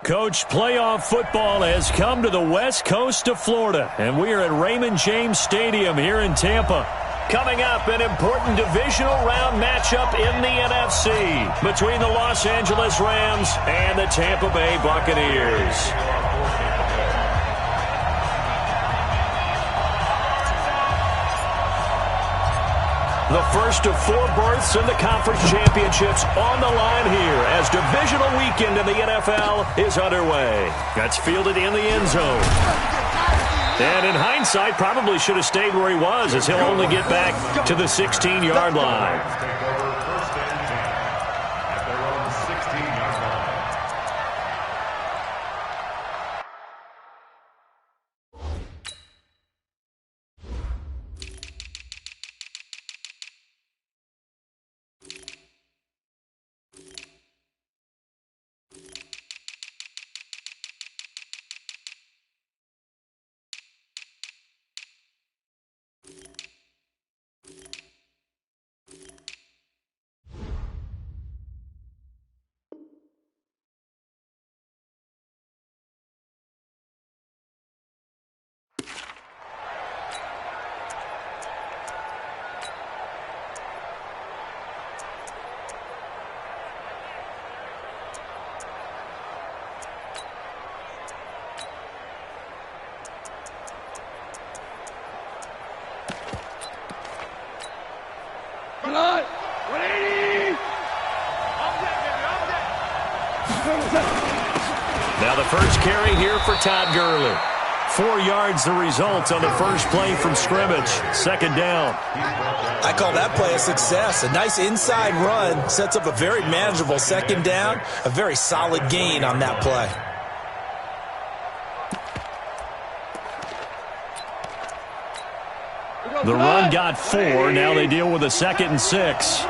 Coach, playoff football has come to the west coast of Florida, and we are at Raymond James Stadium here in Tampa. Coming up, an important divisional round matchup in the NFC between the Los Angeles Rams and the Tampa Bay Buccaneers. The first of 4 berths in the conference championships on the line here as divisional weekend in the NFL is underway. That's fielded in the end zone. And in hindsight, probably should have stayed where he was as he'll only get back to the 16-yard line. Now the first carry here for Todd Gurley. 4 yards the result on the first play from scrimmage. Second down. I call that play a success. A nice inside run sets up a very manageable second down. A very solid gain on that play. The run got 4. Now they deal with a 2nd and 6.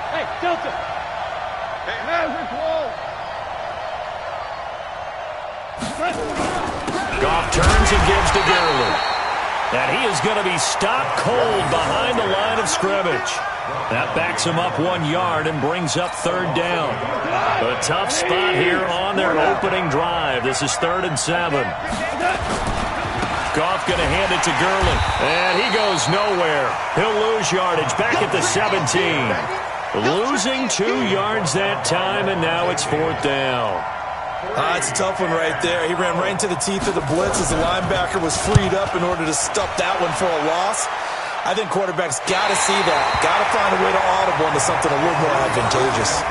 Hey, Delta. Goff turns and gives to Gurley. And he is going to be stopped cold behind the line of scrimmage. That backs him up 1 yard and brings up 3rd down. A tough spot here on their opening drive. This is 3rd and 7. Goff going to hand it to Gurley. And he goes nowhere. He'll lose yardage back at the 17. Losing 2 yards that time, and now it's 4th down. It's a tough one right there. He ran right into the teeth of the blitz as the linebacker was freed up in order to stop that one for a loss. I think quarterbacks got to see that. Got to find a way to audible into something a little more advantageous.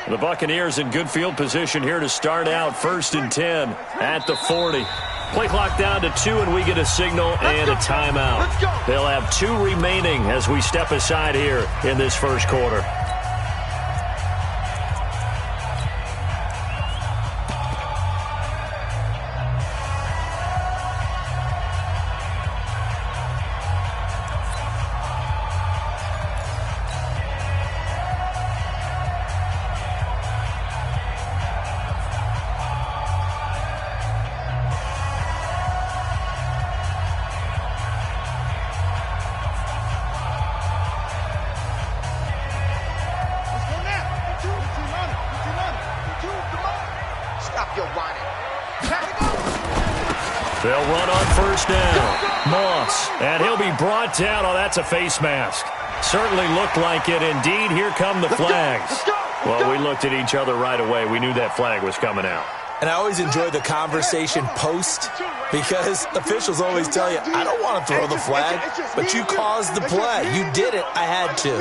The Buccaneers in good field position here to start out. 1st and 10 at the 40. Play clock down to 2, and we get a signal and a timeout. They'll have 2 remaining as we step aside here in this first quarter. They'll run on 1st down. Moss, and he'll be brought down. Oh, that's a face mask. Certainly looked like it. Indeed, here come the flags. Well, we looked at each other right away. We knew that flag was coming out. And I always enjoy the conversation post because officials always tell you, I don't want to throw the flag, but you caused the play. You did it. I had to.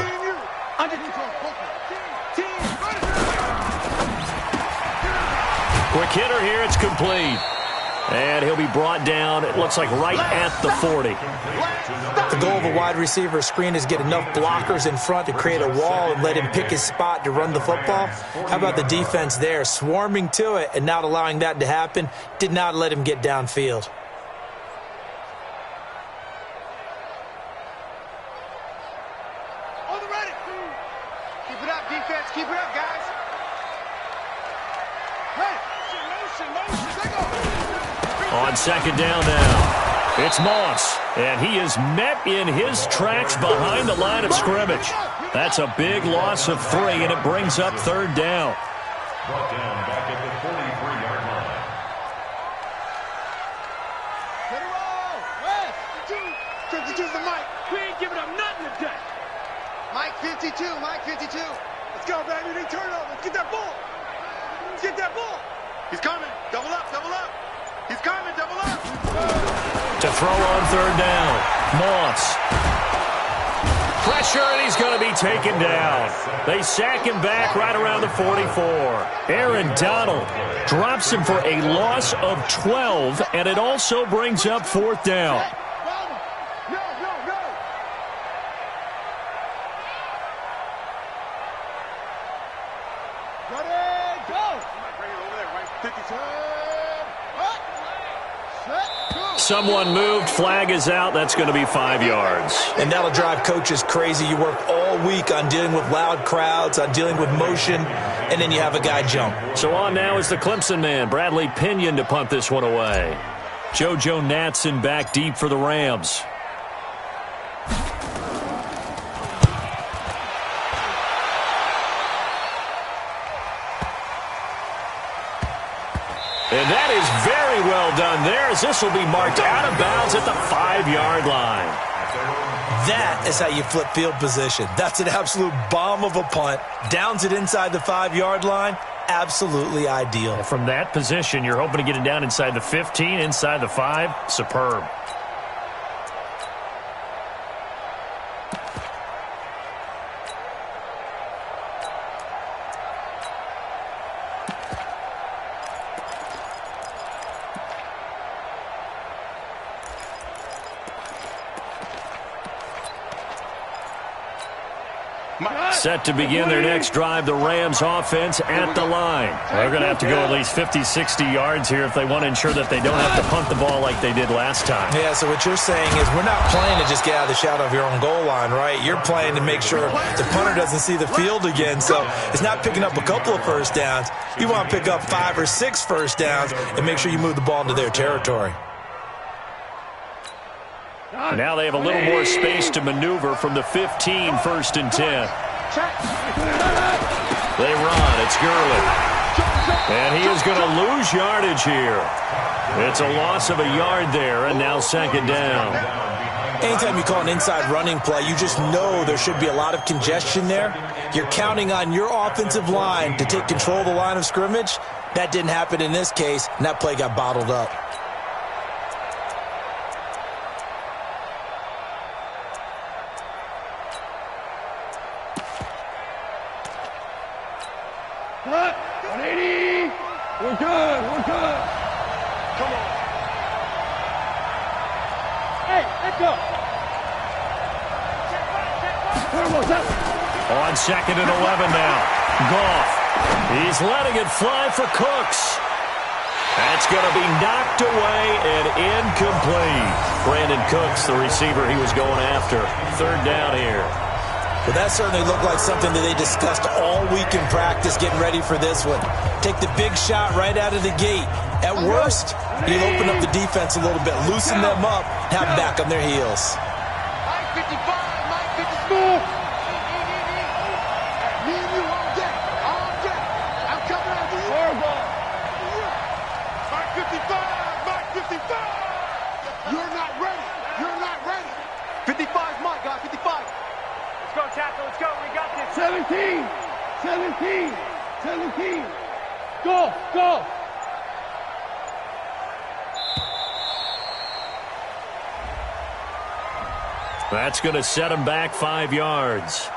Quick hitter here. It's complete. And he'll be brought down, it looks like, right at the 40. The goal of a wide receiver screen is get enough blockers in front to create a wall and let him pick his spot to run the football. How about the defense there, swarming to it and not allowing that to happen? Did not let him get downfield. On the ready. Keep it up, defense. Keep it up, guys. Ready. Motion. They go. On second down now, it's Moss, and he is met in his tracks behind the line of scrimmage. That's a big loss of 3, and it brings up third down. Brought down back at the 43-yard line. Let it roll. West. 52's the Mike. We ain't giving up nothing today. Mike 52. Let's go, baby. They turn over. Let's get that ball. He's coming. Double up. He's coming, double up. To throw on third down, Moss. Pressure, and he's going to be taken down. They sack him back right around the 44. Aaron Donald drops him for a loss of 12, and it also brings up fourth down. No. Ready, go. Bring it over there, right? 52. Someone moved, flag is out. That's going to be 5 yards. And that'll drive coaches crazy. You work all week on dealing with loud crowds, on dealing with motion, and then you have a guy jump. So on now is the Clemson man, Bradley Pinion, to punt this one away. JoJo Natson back deep for the Rams. And that is very well done there, as this will be marked out of bounds at the 5-yard line. That is how you flip field position. That's an absolute bomb of a punt. Downs it inside the 5-yard line. Absolutely ideal. From that position, you're hoping to get it down inside the 15, inside the 5. Superb. Set to begin their next drive, the Rams offense at the line. They're going to have to go at least 50, 60 yards here if they want to ensure that they don't have to punt the ball like they did last time. Yeah, so what you're saying is we're not playing to just get out of the shadow of your own goal line, right? You're playing to make sure the punter doesn't see the field again. So it's not picking up a couple of first downs. You want to pick up 5 or 6 first downs and make sure you move the ball into their territory. Now they have a little more space to maneuver from the 15, 1st and 10. They run. It's Gurley. And he is going to lose yardage here. It's a loss of a yard there, and now second down. Anytime you call an inside running play, you just know there should be a lot of congestion there. You're counting on your offensive line to take control of the line of scrimmage. That didn't happen in this case, and that play got bottled up. On second and 11 now. Goff. He's letting it fly for Cooks. That's going to be knocked away and incomplete. Brandon Cooks, the receiver he was going after. Third down here. Well, that certainly looked like something that they discussed all week in practice getting ready for this one. Take the big shot right out of the gate. At worst, you'll open up the defense a little bit, loosen them up, have them back on their heels. Mike 55, Mike 54. Me and you all day. I'm coming out to you. Mike 55, Mike 55. You're not ready. 55's Mike, guys, 55. Let's go, tackle, let's go, we got this. 17. Go. That's going to set him back 5 yards.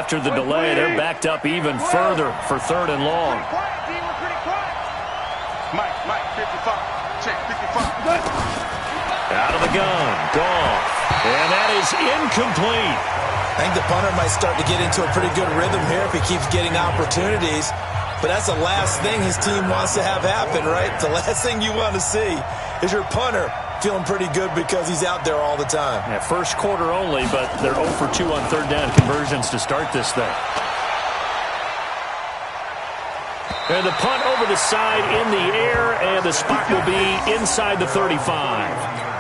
after the delay, they're backed up even further for 3rd and long. Mike, 55. Check, 55. Out of the gun, Goff. And that is incomplete. I think the punter might start to get into a pretty good rhythm here if he keeps getting opportunities. But that's the last thing his team wants to have happen, right? The last thing you want to see is your punter feeling pretty good because he's out there all the time. Yeah, first quarter only, but they're 0 for 2 on 3rd down conversions to start this thing. And the punt over the side in the air, and the spot will be inside the 35.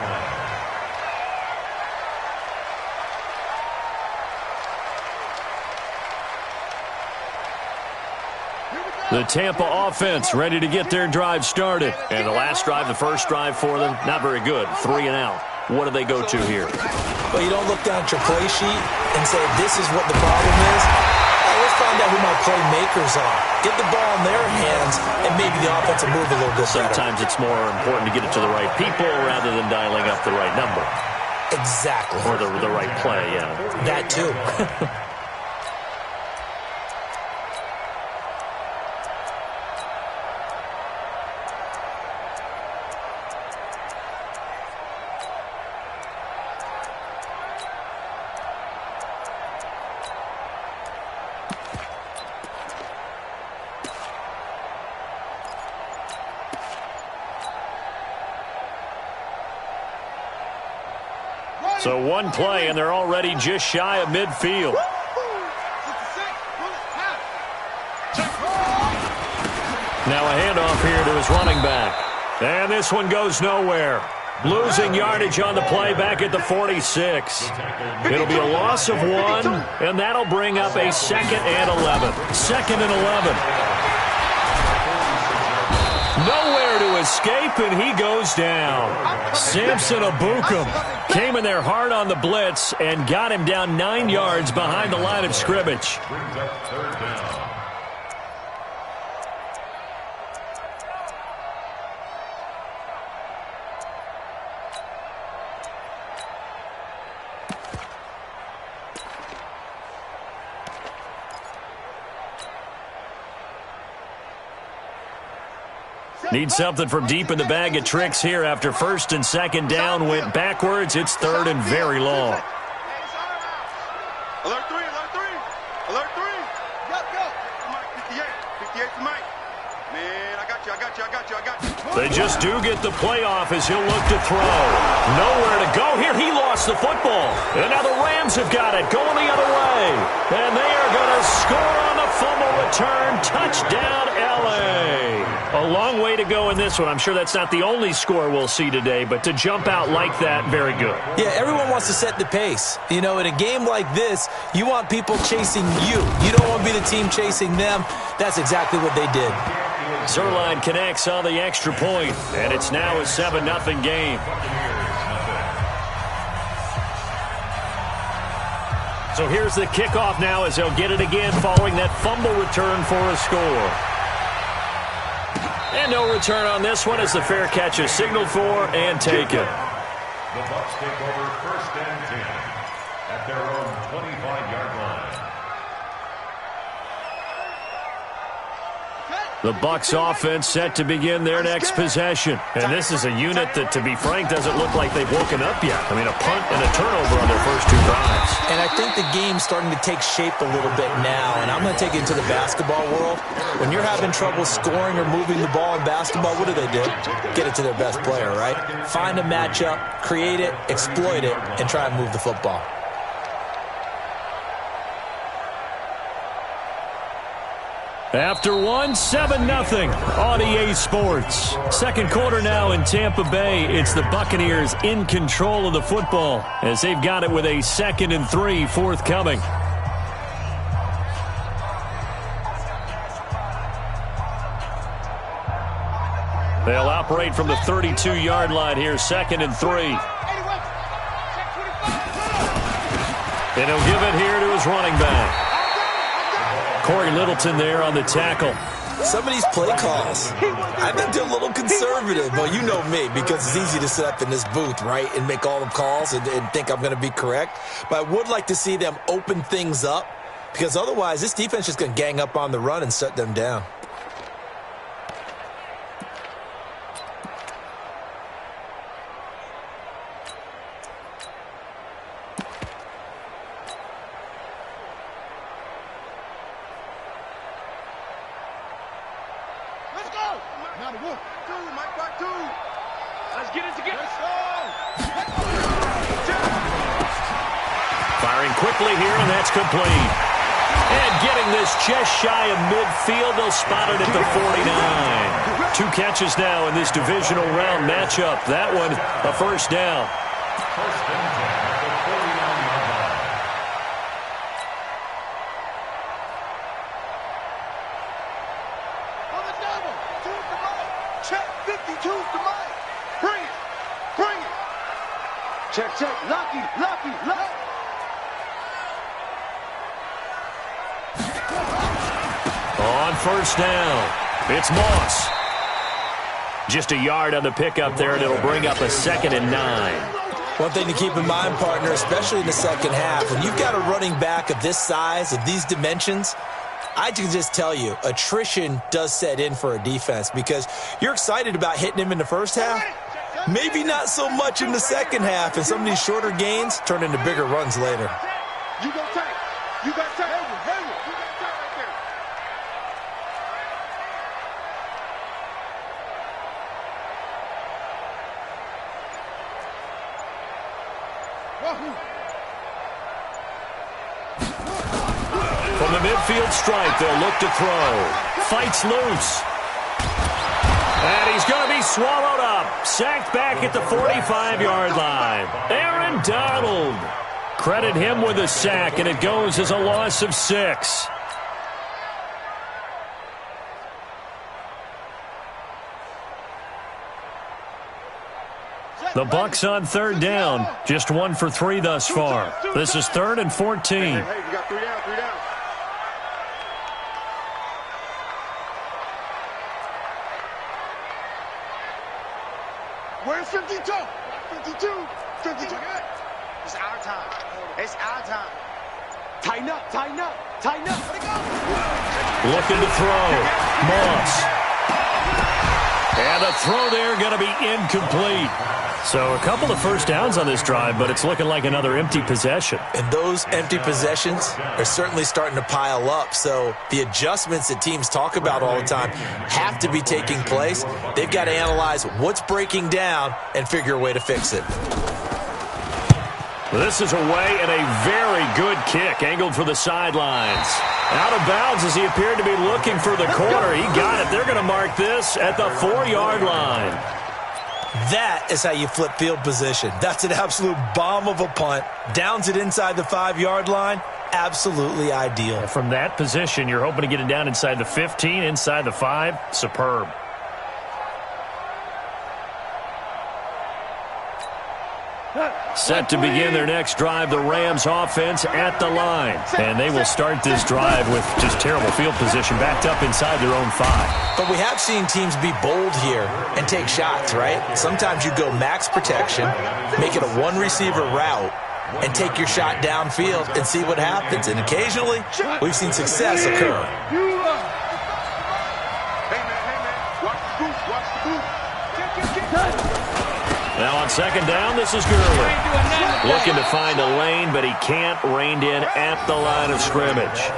The Tampa offense ready to get their drive started. And the last drive, the first drive for them, not very good. 3 and out. What do they go to here? Well, you don't look down at your play sheet and say, this is what the problem is. Let's find out who my playmakers are. Get the ball in their hands, and maybe the offense will move a little bit better. Sometimes it's more important to get it to the right people rather than dialing up the right number. Exactly. Or the right play, yeah. That too. So one play, and they're already just shy of midfield. Now a handoff here to his running back. And this one goes nowhere. Losing yardage on the play back at the 46. It'll be a loss of 1, and that'll bring up a 2nd and 11. 2nd and 11. Nowhere to escape, and he goes down. Samson Abukum came in there hard on the blitz and got him down 9 yards behind the line of scrimmage. Brings up 3rd down. Need something from deep in the bag of tricks here after 1st and 2nd down went backwards. It's 3rd and very long. Alert 3, alert 3. Alert 3. Go. Mike, 58 to Mike. Man, I got you. They just do get the play off as he'll look to throw. Nowhere to go here. He lost the football. And now the Rams have got it going the other way. And they are going to score on the fumble return. Touchdown, L.A. A long way to go in this one. I'm sure that's not the only score we'll see today, but to jump out like that, very good. Yeah, everyone wants to set the pace. You know, in a game like this, you want people chasing you. You don't want to be the team chasing them. That's exactly what they did. Zerline connects on the extra point, and it's now a 7-0 game. So here's the kickoff now as they'll get it again following that fumble return for a score. And no return on this one as the fair catch is signaled for and taken. The Bucs take over 1st and 10 at their own 25-yard line. The Bucs offense set to begin their next possession. And this is a unit that, to be frank, doesn't look like they've woken up yet. I mean, a punt and a turnover on their first 2 drives. And I think the game's starting to take shape a little bit now. And I'm going to take it into the basketball world. When you're having trouble scoring or moving the ball in basketball, what do? Get it to their best player, right? Find a matchup, create it, exploit it, and try and move the football. After 7-0 on EA Sports. Second quarter now in Tampa Bay. It's the Buccaneers in control of the football as they've got it with a 2nd and 3 forthcoming. They'll operate from the 32-yard line here, 2nd and 3. And he'll give it here to his running back. Corey Littleton there on the tackle. Some of these play calls, I think they're a little conservative. Well, you know me, because it's easy to sit up in this booth, right, and make all the calls and think I'm going to be correct. But I would like to see them open things up because otherwise this defense is just going to gang up on the run and shut them down. Firing quickly here, and that's complete. And getting this just shy of midfield, they'll spot it at the 49. 2 catches now in this divisional round matchup. That one, a first down. First and 10 at the 49-yard line. On the double. To the right. Check 52 to Mike. Bring it. Bring it. Check, check. Lucky, lucky, lucky. On first down, it's Moss. Just a yard on the pickup there, and it'll bring up a 2nd and 9. One thing to keep in mind, partner, especially in the second half, when you've got a running back of this size, of these dimensions, I can just tell you, attrition does set in for a defense because you're excited about hitting him in the first half. Maybe not so much in the second half, and some of these shorter gains turn into bigger runs later. You go tight. You got tight. Hang it. You got tight right there. From the midfield stripe, they'll look to throw. Fights loose. And he's going to be swallowed up. Sacked back at the 45-yard line. Aaron Donald. Credit him with a sack, and it goes as a loss of 6. The Bucs on third down. Just 1 for 3 thus far. This is 3rd and 14. Hey, you got 3 down, 3 down. Where's 52? 52. 52. It's our time. It's our time. Tighten up, tighten up, tighten up. Let it go. Looking to throw. Moss. And the throw there going to be incomplete. So a couple of first downs on this drive, but it's looking like another empty possession. And those empty possessions are certainly starting to pile up. So the adjustments that teams talk about all the time have to be taking place. They've got to analyze what's breaking down and figure a way to fix it. This is away and a very good kick, angled for the sidelines. Out of bounds as he appeared to be looking for the corner. He got it. They're going to mark this at the 4-yard line. That is how you flip field position. That's an absolute bomb of a punt. Downs it inside the 5-yard line. Absolutely ideal. From that position, you're hoping to get it down inside the 15, inside the 5. Superb. Set to begin their next drive, the Rams offense at the line. And they will start this drive with just terrible field position, backed up inside their own 5. But we have seen teams be bold here and take shots, right? Sometimes you go max protection, make it a one-receiver route, and take your shot downfield and see what happens. And occasionally, we've seen success occur. Hey, man. Watch the boot. Watch the boot. Now on second down, this is Gurley. Looking to find a lane, but he can't. Reined in at the line of scrimmage.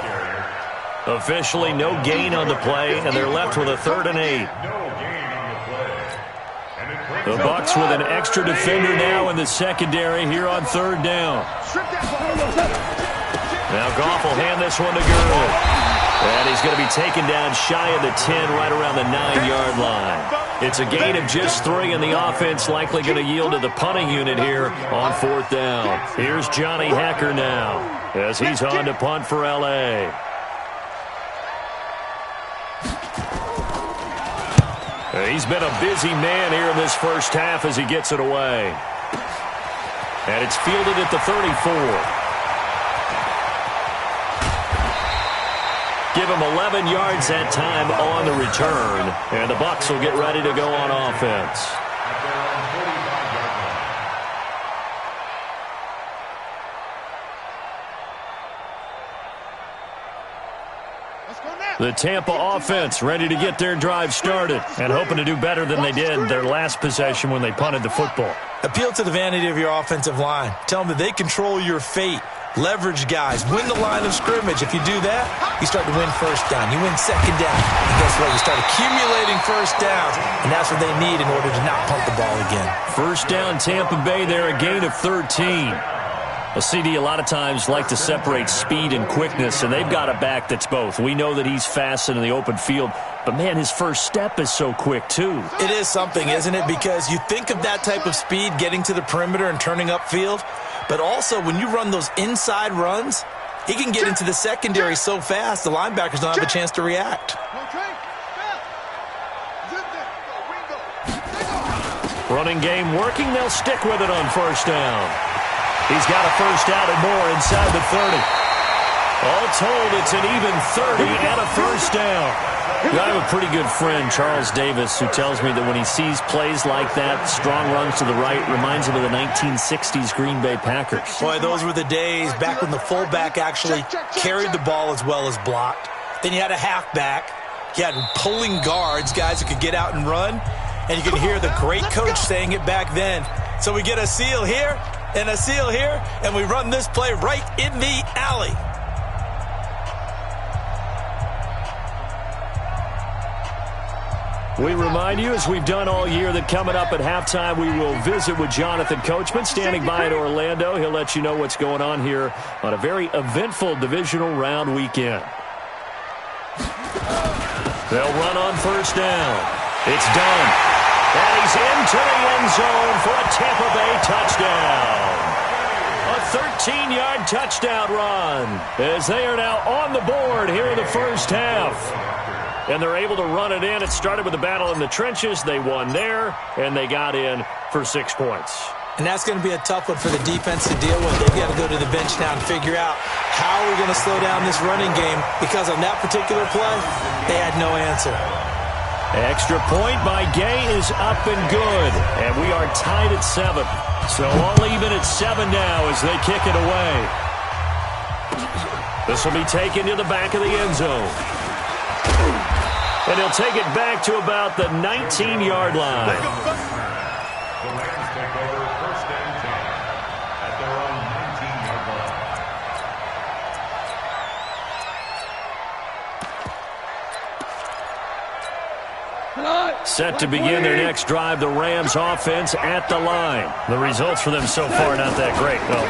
Officially, no gain on the play, and they're left with a 3rd and 8. The Bucs with an extra defender now in the secondary here on 3rd down. Now Goff will hand this one to Gurley. And he's going to be taken down shy of the 10, right around the 9-yard line. It's a gain of just 3, and the offense likely going to yield to the punting unit here on 4th down. Here's Johnny Hacker now as he's on to punt for L.A. He's been a busy man here in this first half as he gets it away. And it's fielded at the 34. Give him 11 yards that time on the return. And the Bucs will get ready to go on offense. The Tampa offense ready to get their drive started and hoping to do better than they did their last possession when they punted the football. Appeal to the vanity of your offensive line. Tell them that they control your fate. Leverage guys. Win the line of scrimmage. If you do that, you start to win first down. You win second down. And guess what? You start accumulating first downs. And that's what they need in order to not punt the ball again. First down, Tampa Bay there, a gain of 13. A CD a lot of times like to separate speed and quickness, and they've got a back that's both. We know that he's fast in the open field, but, man, his first step is so quick, too. It is something, isn't it? Because you think of that type of speed getting to the perimeter and turning upfield, but also when you run those inside runs, he can get into the secondary so fast the linebackers don't have a chance to react. Running game working. They'll stick with it on first down. He's got a first down and more inside the 30. All told, it's an even 30 and a first down. I have a pretty good friend, Charles Davis, who tells me that when he sees plays like that, strong runs to the right, reminds him of the 1960s Green Bay Packers. Boy, those were the days back when the fullback actually carried the ball as well as blocked. Then you had a halfback. You had pulling guards, guys who could get out and run. And you can hear the great coach saying it back then. So we get a seal here and a seal here, and we run this play right in the alley. We remind you, as we've done all year, that coming up at halftime, we will visit with Jonathan Coachman, standing by in Orlando. He'll let you know what's going on here on a very eventful divisional round weekend. They'll run on first down. It's done. And he's into the end zone for a Tampa Bay touchdown. A 13-yard touchdown run as they are now on the board here in the first half. And they're able to run it in. It started with a battle in the trenches. They won there, and they got in for 6 points. And that's going to be a tough one for the defense to deal with. They've got to go to the bench now and figure out how we're going to slow down this running game, because on that particular play, they had no answer. Extra point by Gay is up and good. And we are tied at 7. So all even at 7 now as they kick it away. This will be taken to the back of the end zone. And he'll take it back to about the 19-yard line. The Rams take over first and 10 at their own 19-yard line. Set to begin their next drive, the Rams offense at the line. The results for them so far not that great. Well,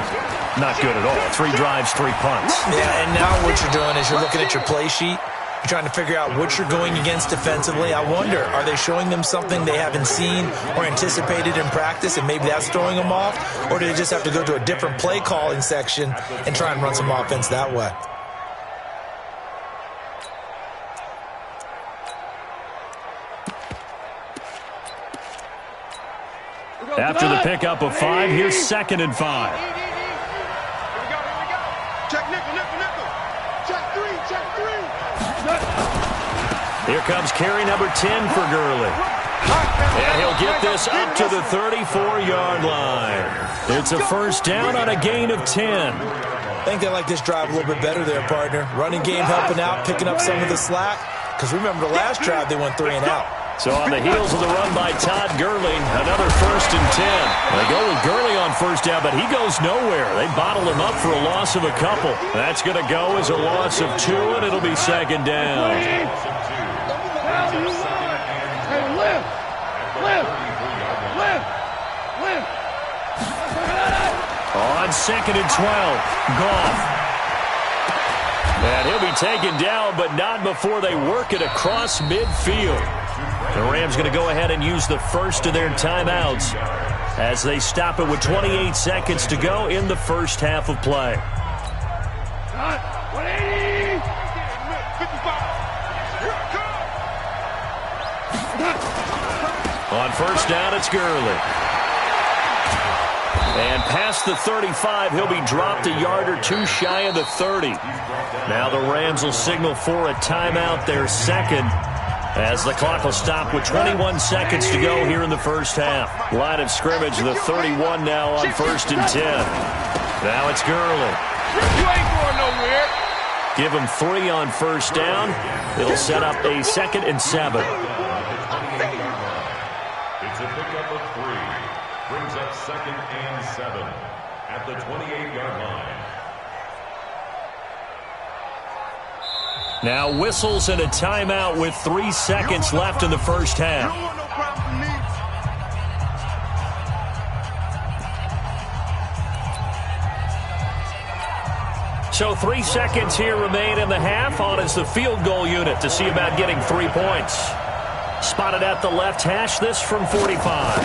not good at all. 3 drives, 3 punts. Yeah, and now what you're doing is you're looking at your play sheet. You're trying to figure out what you're going against defensively. I wonder, are they showing them something they haven't seen or anticipated in practice, and maybe that's throwing them off? Or do they just have to go to a different play calling section and try and run some offense that way? After the pickup of 5, here's 2nd and 5. Here we go. Check nickel. Check 3. Here comes carry number 10 for Gurley. And he'll get this up to the 34-yard line. It's a first down on a gain of 10. I think they like this drive a little bit better there, partner. Running game helping out, picking up some of the slack. Because remember, the last drive they went 3 and out. So on the heels of the run by Todd Gurley, another first and 10. They go with Gurley on first down, but he goes nowhere. They bottle him up for a loss of a couple. That's going to go as a loss of 2, and it'll be 2nd down. Hey, lift. On 2nd and 12, Goff. And he'll be taken down, but not before they work it across midfield. The Rams going to go ahead and use the first of their timeouts as they stop it with 28 seconds to go in the first half of play. 180. 55. On first down, it's Gurley. And past the 35, he'll be dropped a yard or 2 shy of the 30. Now the Rams will signal for a timeout, their second, as the clock will stop with 21 seconds to go here in the first half. Line of scrimmage, the 31 now on 1st and 10. Now it's Gurley. You ain't going nowhere. Give him 3 on first down. It'll set up a 2nd and 7. It's a pickup of 3. Brings up 2nd and 7 at the 28-yard line. Now whistles and a timeout with 3 seconds left in the first half. So 3 seconds here remain in the half. On is the field goal unit to see about getting 3 points. Spotted at the left hash, this from 45.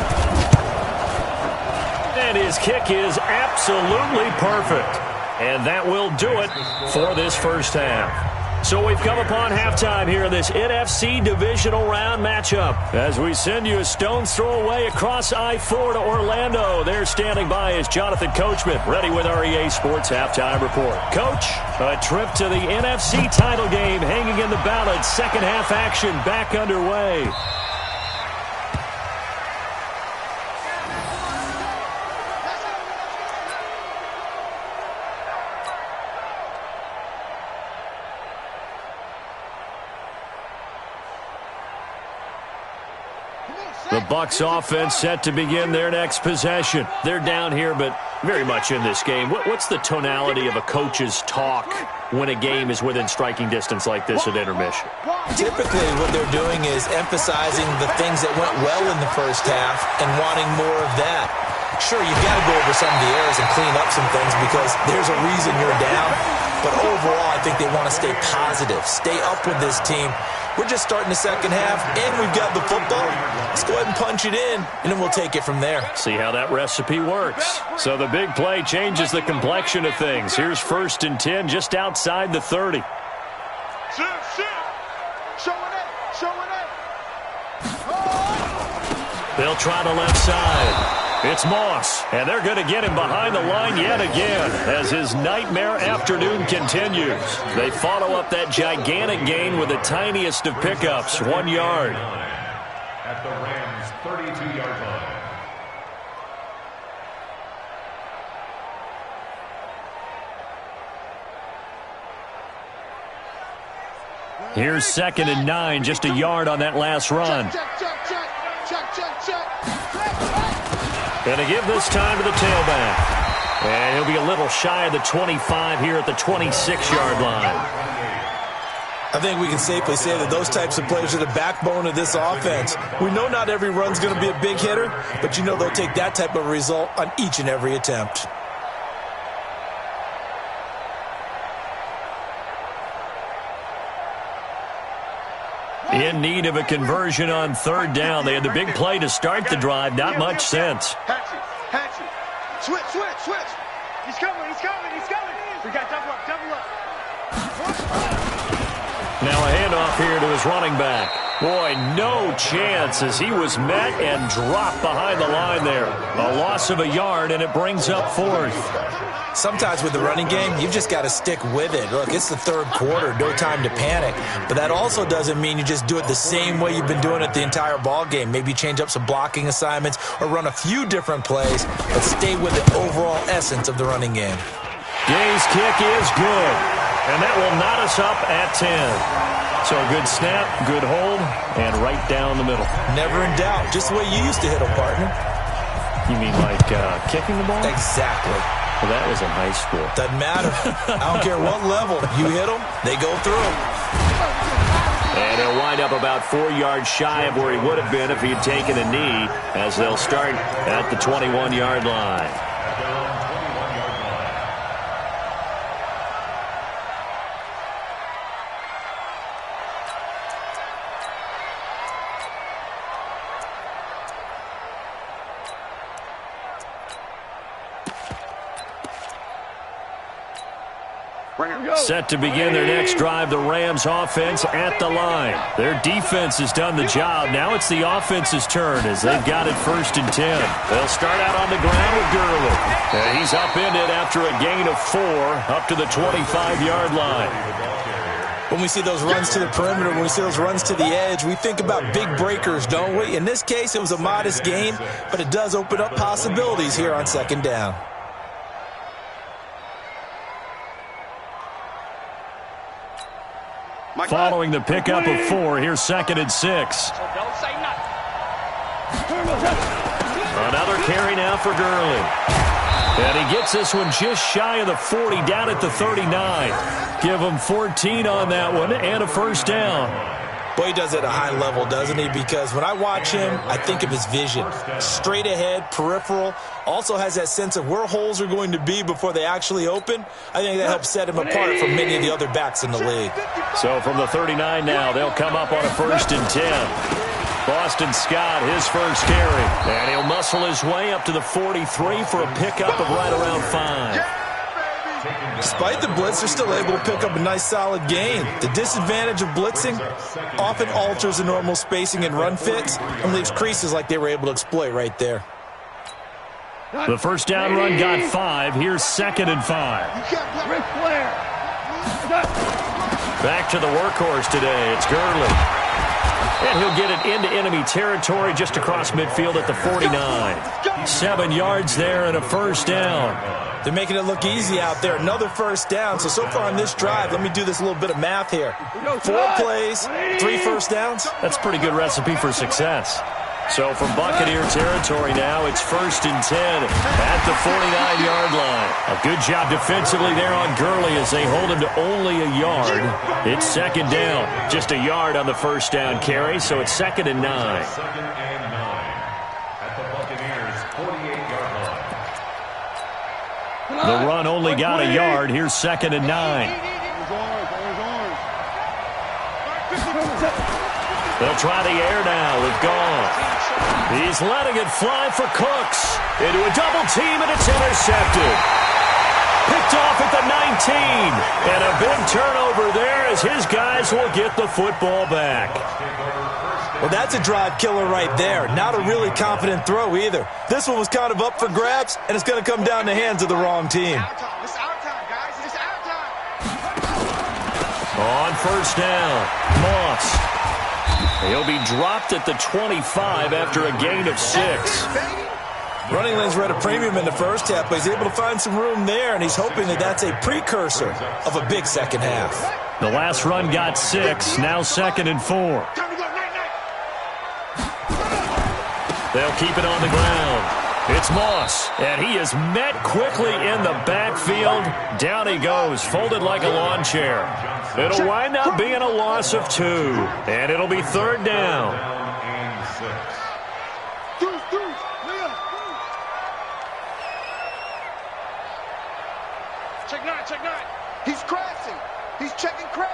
And his kick is absolutely perfect. And that will do it for this first half. So we've come upon halftime here in this NFC divisional round matchup. As we send you a stone's throw away across I-4 to Orlando. There standing by is Jonathan Coachman, ready with our EA Sports Halftime Report. Coach, a trip to the NFC title game hanging in the balance. Second half action back underway. The Bucs offense set to begin their next possession. They're down here, but very much in this game. What's the tonality of a coach's talk when a game is within striking distance like this at intermission? Typically, what they're doing is emphasizing the things that went well in the first half and wanting more of that. Sure, you've got to go over some of the errors and clean up some things because there's a reason you're down. But overall, I think they want to stay positive, stay up with this team. We're just starting the second half, and we've got the football. Let's go ahead and punch it in, and then we'll take it from there. See how that recipe works. So the big play changes the complexion of things. Here's 1st and 10 just outside the 30. They'll try the left side. It's Moss, and they're going to get him behind the line yet again as his nightmare afternoon continues. They follow up that gigantic gain with the tiniest of pickups, 1 yard. At the Rams' 32-yard line. Here's 2nd and 9, just a yard on that last run. Going to give this time to the tailback. And he'll be a little shy of the 25 here at the 26-yard line. I think we can safely say that those types of players are the backbone of this offense. We know not every run's going to be a big hitter, but you know they'll take that type of result on each and every attempt. In need of a conversion on 3rd down. They had the big play to start the drive. Not much sense. Hatchet. Switch. He's coming. We got double up. Now a handoff here to his running back. Boy, no chance as he was met and dropped behind the line there. A loss of a yard, and it brings up 4th. Sometimes with the running game, you've just got to stick with it. Look, it's the 3rd quarter, no time to panic. But that also doesn't mean you just do it the same way you've been doing it the entire ball game. Maybe change up some blocking assignments or run a few different plays, but stay with the overall essence of the running game. Gay's kick is good, and that will knot us up at 10. So a good snap, good hold, and right down the middle. Never in doubt. Just the way you used to hit them, partner. You mean like kicking the ball? Exactly. Well, that was in high school. Doesn't matter. I don't care what level. You hit them, they go through. And he'll wind up about 4 yards shy of where he would have been if he had taken a knee, as they'll start at the 21-yard line. Set to begin their next drive, the Rams offense at the line. Their defense has done the job. Now it's the offense's turn as they've got it 1st and 10. They'll start out on the ground with Gurley. And he's upended after a gain of 4 up to the 25-yard line. When we see those runs to the perimeter, when we see those runs to the edge, we think about big breakers, don't we? In this case, it was a modest gain, but it does open up possibilities here on 2nd down. Following the pickup of 4, here's 2nd and 6. So don't say nothing. Another carry now for Gurley. And he gets this one just shy of the 40, down at the 39. Give him 14 on that one and a first down. Boy, he does it at a high level, doesn't he? Because when I watch him, I think of his vision. Straight ahead, peripheral. Also has that sense of where holes are going to be before they actually open. I think that helps set him apart from many of the other backs in the league. So from the 39 now, they'll come up on a 1st and 10. Boston Scott, his first carry. And he'll muscle his way up to the 43 for a pickup of right around 5. Despite the blitz, they're still able to pick up a nice solid gain. The disadvantage of blitzing often alters the normal spacing and run fits and leaves creases like they were able to exploit right there. The first down run got 5. Here's 2nd and 5. Back to the workhorse today. It's Gurley. And he'll get it into enemy territory just across midfield at the 49. 7 yards there and a first down. They're making it look easy out there. Another first down. So far on this drive, let me do this little bit of math here. 4 plays, 3 first downs. That's a pretty good recipe for success. So from Buccaneer territory now, it's 1st and 10 at the 49-yard line. A good job defensively there on Gurley as they hold him to only a yard. It's 2nd down. Just a yard on the first down carry, so it's 2nd and 9. 2nd and 9 at the Buccaneers' 48-yard line. The run only got a yard. Here's 2nd and 9. They'll try the air now with Goff. He's letting it fly for Cooks. Into a double team, and it's intercepted. Picked off at the 19. And a big turnover there as his guys will get the football back. Well, that's a drive killer right there. Not a really confident throw either. This one was kind of up for grabs, and it's going to come down the hands of the wrong team. It's our time, guys. It's our time. On first down, Moss. He'll be dropped at the 25 after a gain of 6. Running lanes were at a premium in the first half, but he's able to find some room there, and he's hoping that that's a precursor of a big second half. The last run got 6, now 2nd and 4. They'll keep it on the ground. It's Moss, and he is met quickly in the backfield. Down he goes, folded like a lawn chair. It'll wind up being a loss of 2, and it'll be 3rd down. Check 9, check 9. He's crashing. He's checking crash.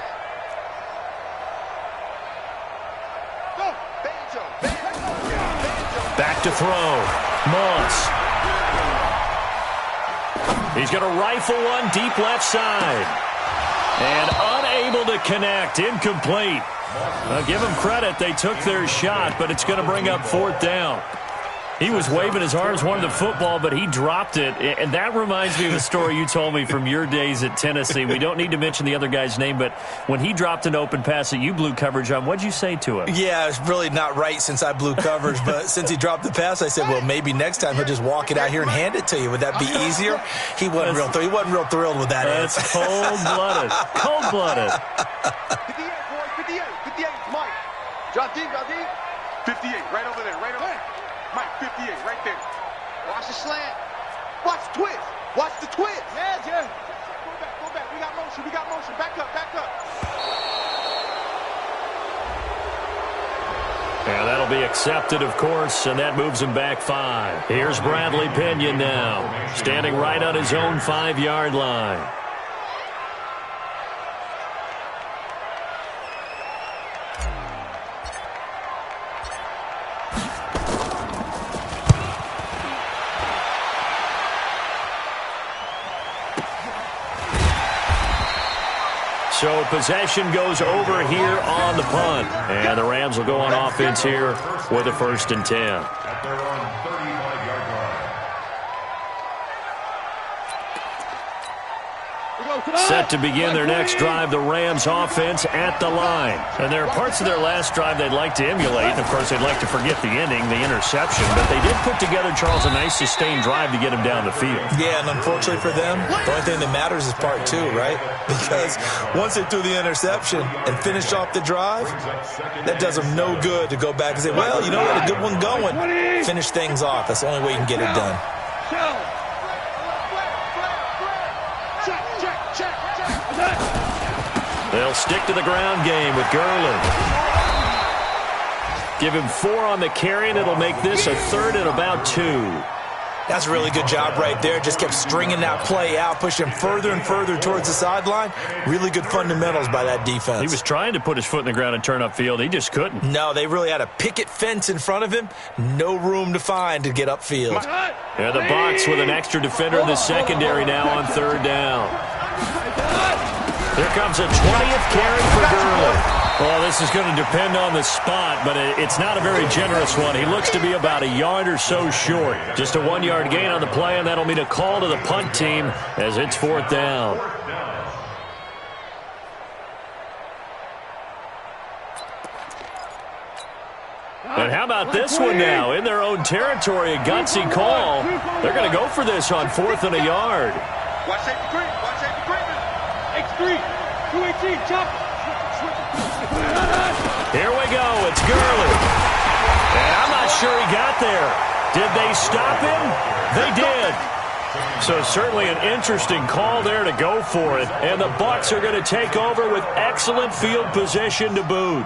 Go, Banjo. Back to throw. Moss. He's going to rifle one deep left side. And unable to connect. Incomplete. Give them credit. They took their shot, but it's going to bring up 4th down. He was waving his arms, wanted the football, but he dropped it. And that reminds me of a story you told me from your days at Tennessee. We don't need to mention the other guy's name, but when he dropped an open pass that you blew coverage on, what'd you say to him? Yeah, it's really not right since I blew coverage, but since he dropped the pass, I said, well, maybe next time he'll just walk it out here and hand it to you. Would that be easier? He wasn't real thrilled with that. That's cold-blooded. Cold-blooded. 58, boys, 58. 58, Mike. Drop deep, 58, right over there, right over there. Mike, 58, right there. Watch the slant. Watch the twist. Watch the twist. Yeah. Go back. We got motion. Back up. Yeah, that'll be accepted, of course, and that moves him back 5. Here's Bradley Pinion now, standing right on his own 5-yard line. So possession goes over here on the punt. And the Rams will go on offense here with a 1st and 10. At their own 35-yard line. Set to begin their next drive, the Rams offense at the line. And there are parts of their last drive they'd like to emulate. And, of course, they'd like to forget the ending, the interception. But they did put together, Charles, a nice sustained drive to get him down the field. Yeah, and unfortunately for them, the only thing that matters is part two, right? Because once they threw the interception and finished off the drive, that does them no good to go back and say, well, you know what, a good one going. Finish things off. That's the only way you can get it done. They'll stick to the ground game with Gurley. Give him 4 on the carry, and it'll make this a 3rd and about 2. That's a really good job right there. Just kept stringing that play out, pushing him further and further towards the sideline. Really good fundamentals by that defense. He was trying to put his foot in the ground and turn upfield. He just couldn't. No, they really had a picket fence in front of him. No room to find to get upfield. Yeah, the box with an extra defender in the secondary now on 3rd down. Here comes a 20th carry for Gurley. Well, this is going to depend on the spot, but it's not a very generous one. He looks to be about a yard or so short. Just a 1-yard gain on the play, and that'll mean a call to the punt team as it's 4th down. And how about this one now? In their own territory, a gutsy call. They're going to go for this on 4th and a yard. Watch safety green. Watch safety green. X3. 218. Chop. Here we go. It's Gurley. And I'm not sure he got there. Did they stop him? They did. So certainly an interesting call there to go for it. And the Bucs are going to take over with excellent field position to boot.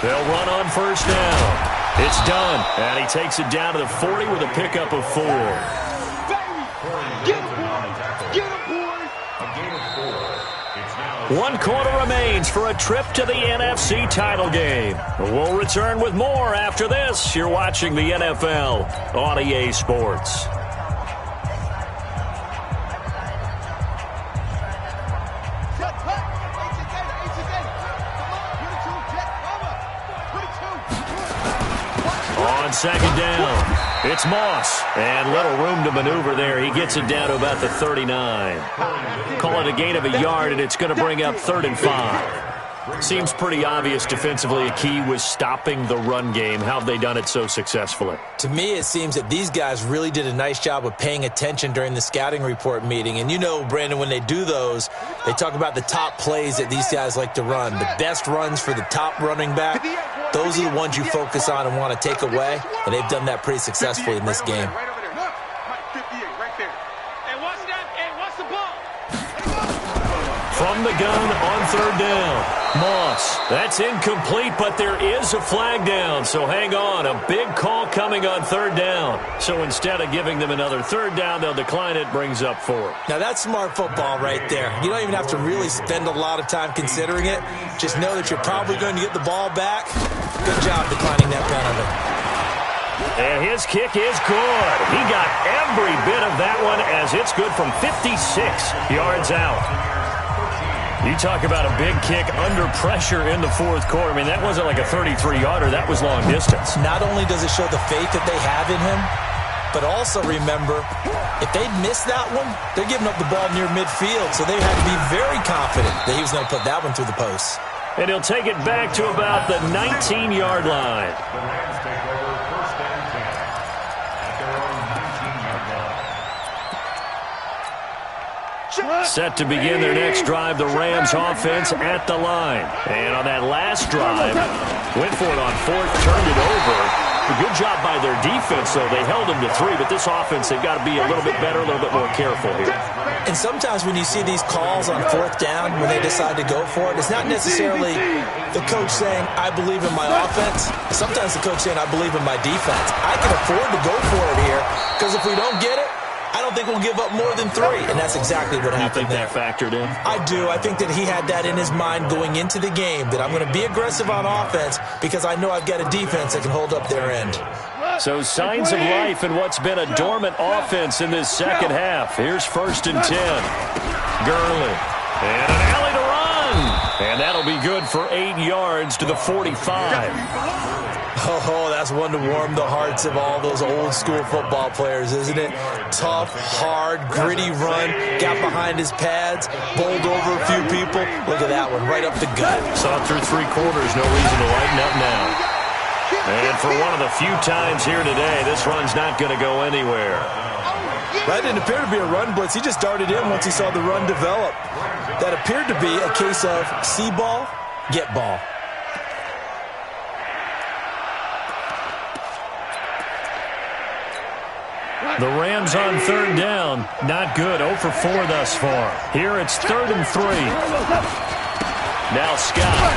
They'll run on 1st down. It's done. And he takes it down to the 40 with a pickup of 4. Get him, boys. 1 quarter remains for a trip to the NFC title game. We'll return with more after this. You're watching the NFL on EA Sports. On 2nd down, it's Moss. And little room to maneuver there. He gets it down to about the 39. Call it a gain of a yard, and it's going to bring up 3rd and 5. Seems pretty obvious defensively a key was stopping the run game. How have they done it so successfully? To me, it seems that these guys really did a nice job of paying attention during the scouting report meeting. And you know, Brandon, when they do those, they talk about the top plays that these guys like to run. The best runs for the top running back, those are the ones you focus on and want to take away. And they've done that pretty successfully in this game. From the gun on 3rd down. Moss. That's incomplete, but there is a flag down. So hang on. A big call coming on 3rd down. So instead of giving them another 3rd down, they'll decline it, brings up 4. Now that's smart football right there. You don't even have to really spend a lot of time considering it. Just know that you're probably going to get the ball back. Good job declining that penalty. And his kick is good. He got every bit of that one as it's good from 56 yards out. You talk about a big kick under pressure in the 4th quarter. I mean, that wasn't like a 33-yarder. That was long distance. Not only does it show the faith that they have in him, but also remember, if they'd missed that one, they're giving up the ball near midfield, so they had to be very confident that he was going to put that one through the post. And he'll take it back to about the 19-yard line. The Rams take over 1st and 10 at their own 19-yard line. Set to begin their next drive, the Rams offense at the line. And on that last drive, went for it on 4th, turned it over. A good job by their defense, though. They held them to 3, but this offense, they've got to be a little bit better, a little bit more careful here. And sometimes when you see these calls on 4th down, when they decide to go for it, it's not necessarily the coach saying, I believe in my offense. Sometimes the coach saying, I believe in my defense. I can afford to go for it here, because if we don't get it, I don't think we'll give up more than 3, and that's exactly what happened there. You think that factored in? I do. I think that he had that in his mind going into the game, that I'm going to be aggressive on offense because I know I've got a defense that can hold up their end. So signs of life in what's been a dormant offense in this second half. Here's 1st and 10. Gurley. And an alley to run. And that'll That'll be good for 8 yards to the 45. Oh, that's one to warm the hearts of all those old-school football players, isn't it? Tough, hard, gritty run, got behind his pads, bowled over a few people. Look at that one, right up the gut. Saw through 3 quarters, no reason to lighten up now. And for one of the few times here today, this run's not going to go anywhere. That didn't appear to be a run blitz. He just darted in once he saw the run develop. That appeared to be a case of see ball, get ball. The Rams on 3rd down. Not good. 0 for 4 thus far. Here it's 3rd and 3. Now Scott.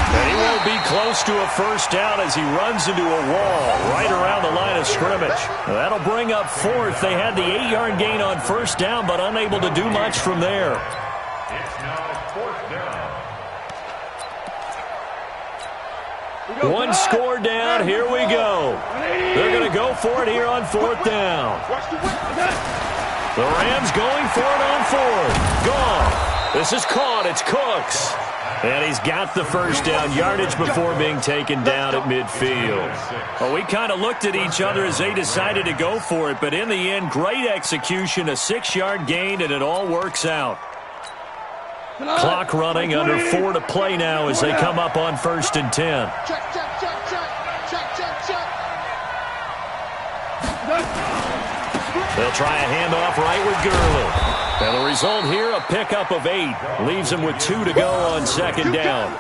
And he won't be close to a first down as he runs into a wall right around the line of scrimmage. That'll bring up 4th. They had the 8-yard gain on first down, but unable to do much from there. It's now 4th down. One score down. Here we go. They're going to go for it here on 4th down. The Rams going for it on 4th. Gone. This is caught. It's Cooks. And he's got the first down yardage before being taken down at midfield. Well, we kind of looked at each other as they decided to go for it, but in the end, great execution, a 6-yard gain, and it all works out. Clock running, under 4 to play now as they come up on 1st and 10. They'll try a handoff right with Gurley. And the result here, a pickup of 8. Leaves him with 2 to go on 2nd down.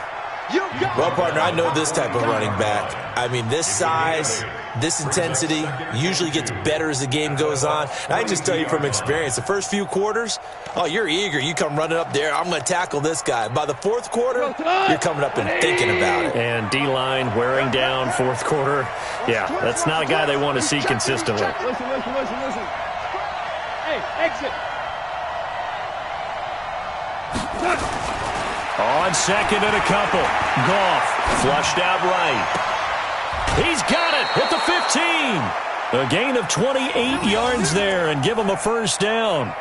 Well, partner, I know this type of running back. I mean, this size, this intensity usually gets better as the game goes on. And I just tell you from experience, the first few quarters, oh, you're eager. You come running up there, I'm going to tackle this guy. By the 4th quarter, you're coming up and thinking about it. And D-line wearing down 4th quarter. Yeah, that's not a guy they want to see consistently. Listen. Hey, exit. On 2nd and a couple. Goff flushed out right. He's got it at the 15. A gain of 28 yards there and give him a first down.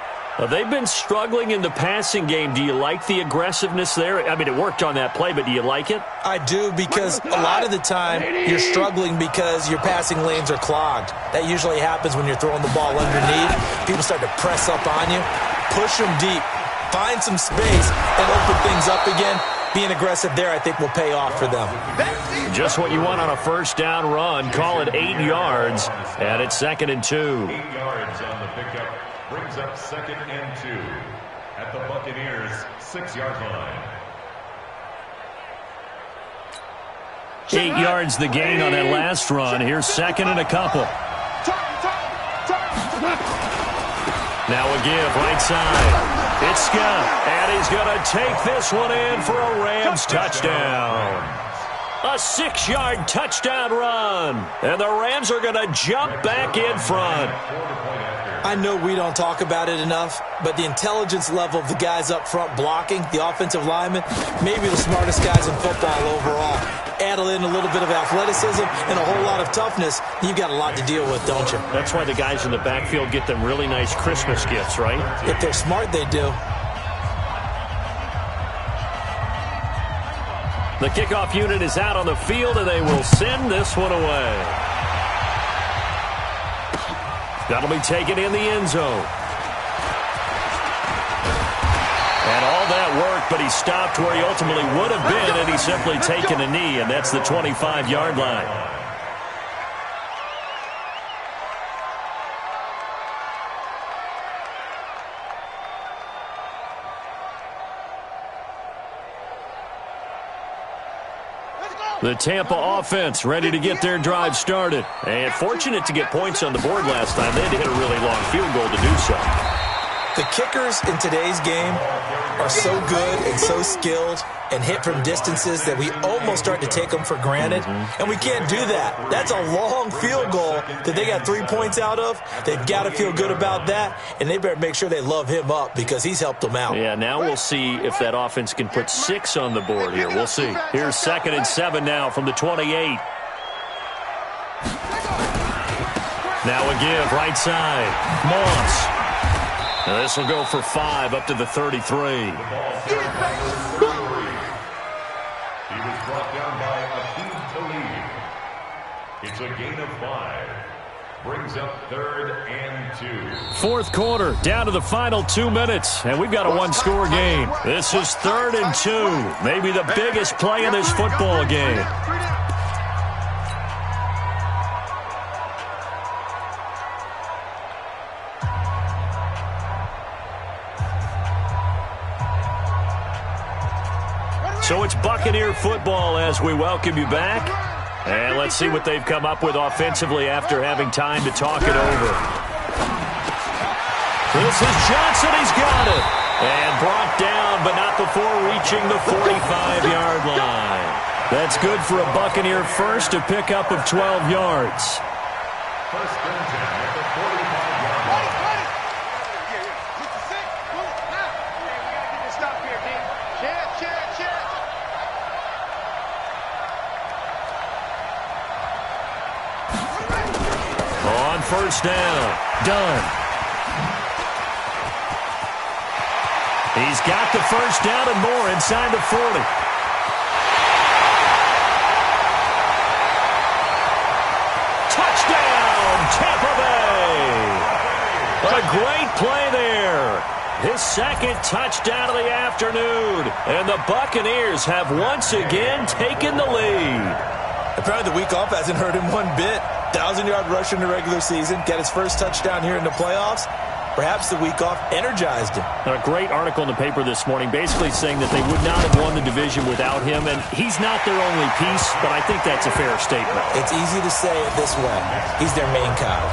They've been struggling in the passing game. Do you like the aggressiveness there? I mean, it worked on that play, but do you like it? I do, because a lot of the time you're struggling because your passing lanes are clogged. That usually happens when you're throwing the ball underneath. People start to press up on you. Push them deep. Find some space and open things up again. Being aggressive there, I think, will pay off for them. Just what you want on a first down run. Call it 8 yards, and it's 2nd and 2. 8 yards on the pickup brings up 2nd and 2 at the Buccaneers' 6-yard line. 8 yards the gain on that last run. Here's 2nd and a couple. Now a give, right side. It's Scott, and he's going to take this one in for a Rams touchdown. A 6-yard touchdown run, and the Rams are going to jump back in front. I know we don't talk about it enough, but the intelligence level of the guys up front blocking, the offensive linemen, maybe the smartest guys in football overall. Add in a little bit of athleticism and a whole lot of toughness, you've got a lot to deal with, don't you? That's why the guys in the backfield get them really nice Christmas gifts, right? If they're smart, they do. The kickoff unit is out on the field, and they will send this one away. That'll be taken in the end zone. And all that work, but he stopped where he ultimately would have been, and he's simply taken a knee, and that's the 25-yard line. The Tampa offense ready to get their drive started. And fortunate to get points on the board last time. They had to hit a really long field goal to do so. The kickers in today's game are so good and so skilled and hit from distances that we almost start to take them for granted. And we can't do that. That's a long field goal that they got 3 points out of. They've got to feel good about that, and they better make sure they love him up because he's helped them out. Yeah, now we'll see if that offense can put 6 on the board here. We'll see. Here's 2nd and 7 now from the 28. Now a give, right side. Moss. This will go for 5 up to the 33. He was brought down by Akeem Talib. It's a gain of 5. Brings up 3rd and 2. Fourth quarter, down to the final 2 minutes, and we've got a one-score game. This is 3rd and 2, maybe the biggest play in this football game. So it's Buccaneer football as we welcome you back. And let's see what they've come up with offensively after having time to talk it over. This is Johnson. He's got it. And brought down, but not before reaching the 45-yard line. That's good for a Buccaneer first, a pickup of 12 yards. First and 10 at the 45-yard line. On first down, done. He's got the first down and more inside the 40. Touchdown, Tampa Bay! A great play there. His second touchdown of the afternoon. And the Buccaneers have once again taken the lead. Apparently the week off hasn't hurt him one bit. 1,000-yard rush in the regular season. Got his first touchdown here in the playoffs. Perhaps the week off energized him. A great article in the paper this morning basically saying that they would not have won the division without him. And he's not their only piece, but I think that's a fair statement. It's easy to say it this way. He's their main cog.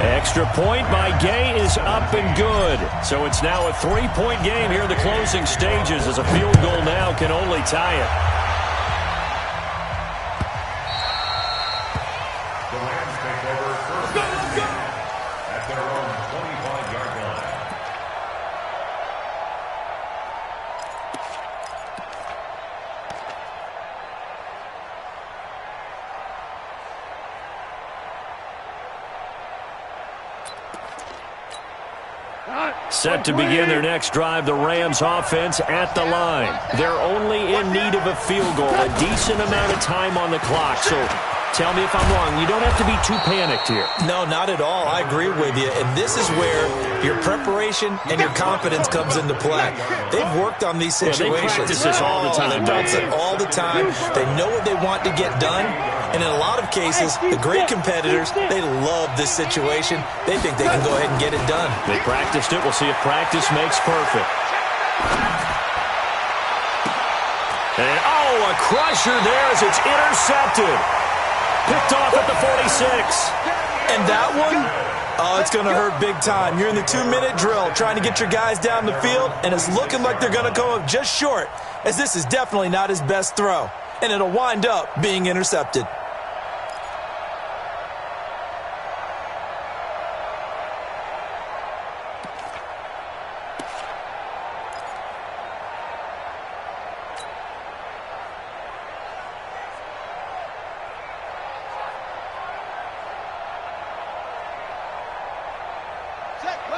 Extra point by Gay is up and good. So it's now a 3-point game here in the closing stages as a field goal now can only tie it. The Rams take over first and 10 at their own 25-yard line. Set to begin their next drive, the Rams offense at the line. They're only in need of a field goal, a decent amount of time on the clock. So tell me if I'm wrong. You don't have to be too panicked here. No, not at all. I agree with you. And this is where your preparation and your confidence comes into play. They've worked on these situations. They practice this all the time. They practice it all the time. They know what they want to get done. And in a lot of cases, the great competitors, they love this situation. They think they can go ahead and get it done. They practiced it. We'll see if practice makes perfect. And, a crusher there as it's intercepted. Picked off at the 46. And that one, it's going to hurt big time. You're in the 2-minute drill trying to get your guys down the field, and it's looking like they're going to come up just short, as this is definitely not his best throw. And it'll wind up being intercepted.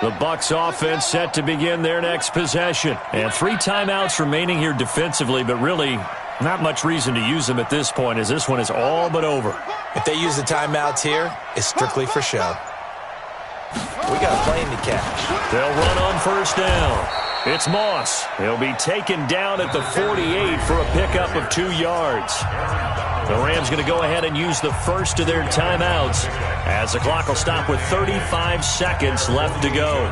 The Bucs offense set to begin their next possession. And 3 timeouts remaining here defensively, but really not much reason to use them at this point as this one is all but over. If they use the timeouts here, it's strictly for show. We got a plane to catch. They'll run on first down. It's Moss. He'll be taken down at the 48 for a pickup of 2 yards. The Rams going to go ahead and use the first of their timeouts as the clock will stop with 35 seconds left to go.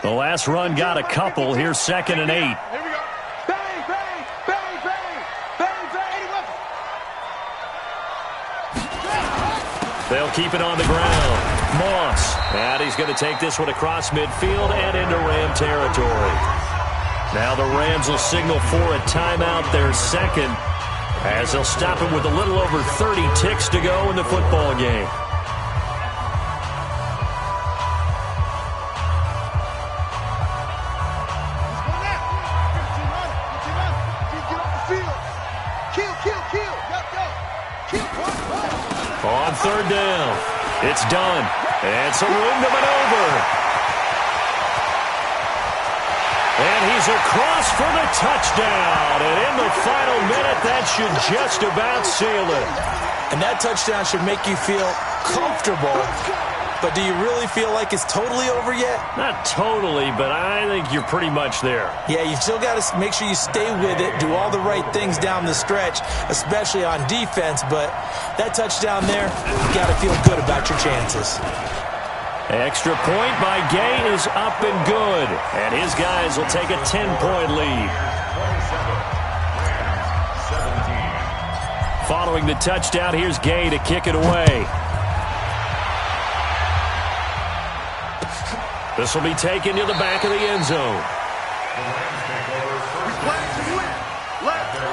The last run got a couple. Here's 2nd and 8. Here we go. Bang, bang, bang, bang, bang, bang. They'll keep it on the ground. Moss. And he's going to take this one across midfield and into Ram territory. Now the Rams will signal for a timeout, their second. as they'll stop him with a little over 30 ticks to go in the football game. On third down, it's done. And some room to maneuver. And he's across for the touchdown. And in the final minute, that should just about seal it. And that touchdown should make you feel comfortable. But do you really feel like it's totally over yet? Not totally, but I think you're pretty much there. Yeah, you still got to make sure you stay with it, do all the right things down the stretch, especially on defense. But that touchdown there, you got to feel good about your chances. Extra point by Gay is up and good. And his guys will take a 10-point lead. Following the touchdown, here's Gay to kick it away. This will be taken to the back of the end zone. We play to win. Let's go.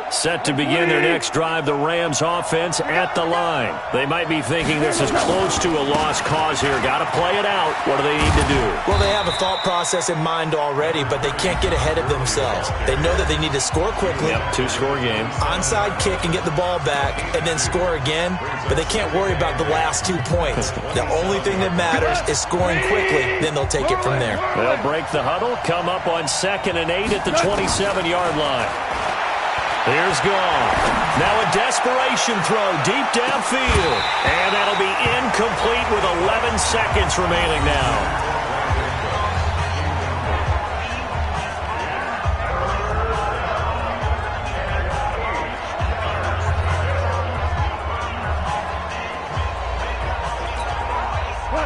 Set to begin their next drive, the Rams offense at the line. They might be thinking this is close to a lost cause here. Got to play it out. What do they need to do? Well, they have a thought process in mind already, but they can't get ahead of themselves. They know that they need to score quickly. Yep, two-score game. Onside kick and get the ball back and then score again, but they can't worry about the last 2 points. The only thing that matters is scoring quickly, then they'll take it from there. They'll break the huddle, come up on 2nd and 8 at the 27-yard line. Here's Goff. Now a desperation throw deep downfield. And that'll be incomplete with 11 seconds remaining now.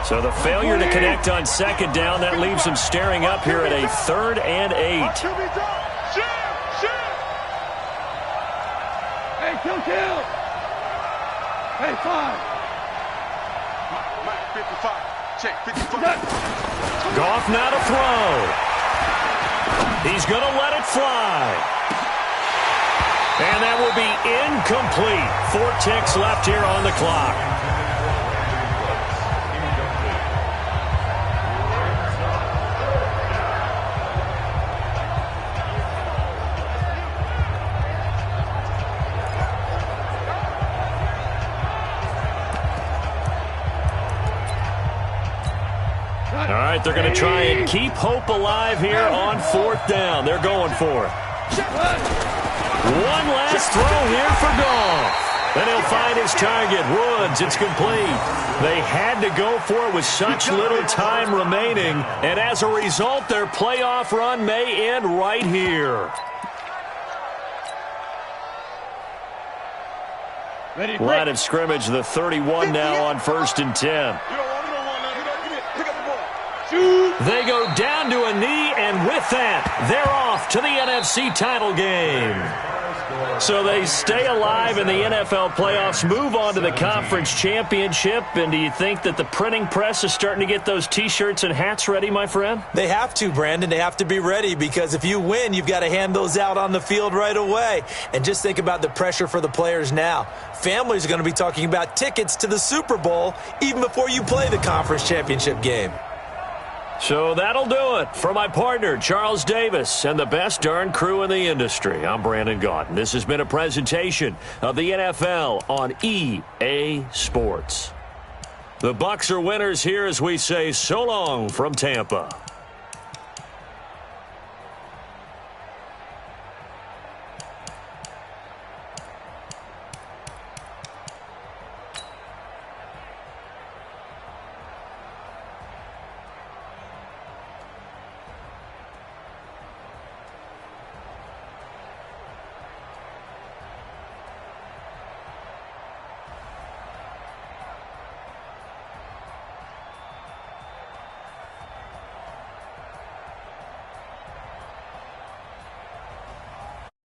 So the failure to connect on 2nd down, that leaves them staring up here at a 3rd and 8. Kill. Hey, 5. Mike, 55. Check, 55. Goff now to throw. He's going to let it fly. And that will be incomplete. 4 ticks left here on the clock. All right, they're going to try and keep hope alive here on 4th down. They're going for it. One last throw here for Goff. Then he'll find his target, Woods. It's complete. They had to go for it with such little time remaining. And as a result, their playoff run may end right here. Line of scrimmage, the 31 now on 1st and 10. They go down to a knee, and with that, they're off to the NFC title game. So they stay alive in the NFL playoffs, move on to the conference championship. And do you think that the printing press is starting to get those T-shirts and hats ready, my friend? They have to, Brandon. They have to be ready because if you win, you've got to hand those out on the field right away. And just think about the pressure for the players now. Families are going to be talking about tickets to the Super Bowl even before you play the conference championship game. So that'll do it. For my partner, Charles Davis, and the best darn crew in the industry, I'm Brandon Gaudin. This has been a presentation of the NFL on EA Sports. The Bucs are winners here as we say so long from Tampa.